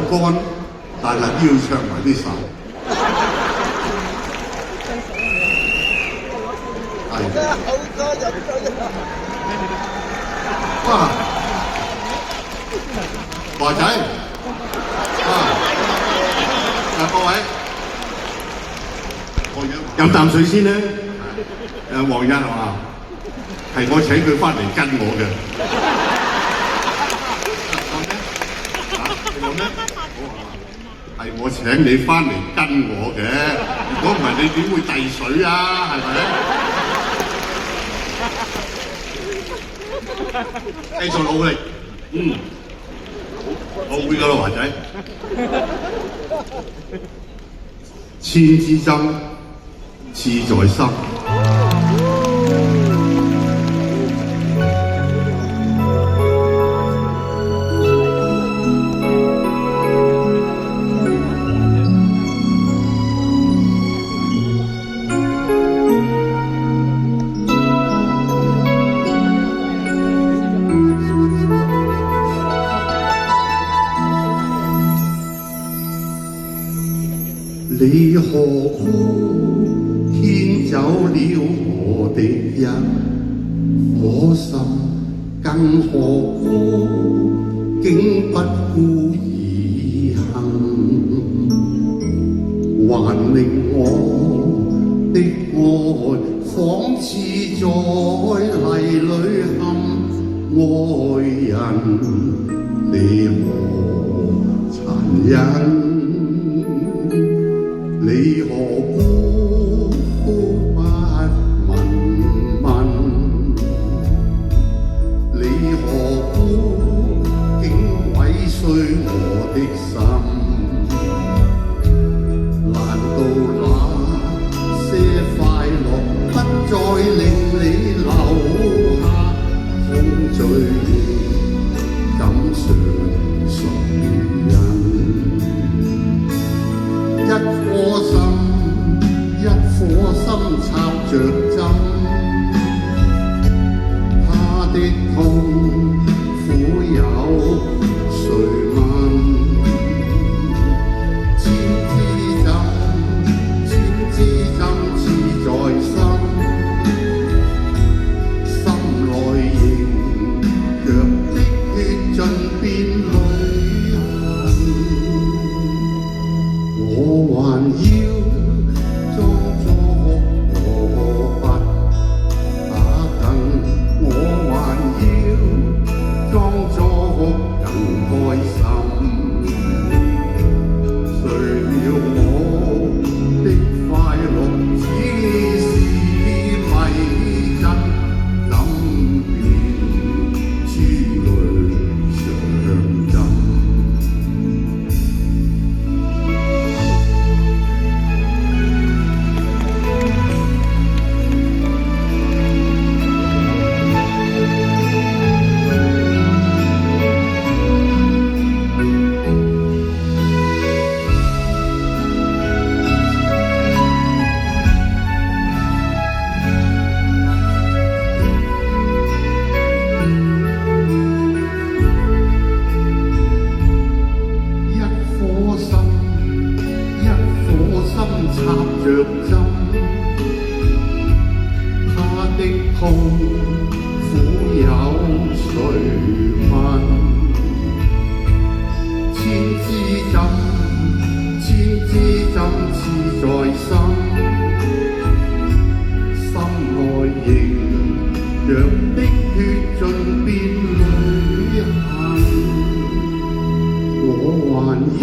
乾，但係都要唱埋啲手。係。哇！華仔，各位，飲啖水先啦。黃欣係嘛？係我請佢翻嚟跟我嘅。有咩？係我請你翻嚟跟我嘅，如果唔係你點會遞水啊？係咪？繼續努力，我會㗎啦，華仔。千之爭，志在心。你何故牽走了我的一顆心？更何故竟不顧而行？還令我的愛仿似在泥裏陷，愛人你何殘忍？你何故不問問？你何故竟毀碎我的心？難道那些快樂不再令你留下空醉？感傷誰人？一顆心插着針，他的痛苦有誰問？千枝針刺在心，心內仍若的血盡變淚痕，我還要痛苦有誰問？千枝針刺在心，心內仍若的血盡變淚痕，我還要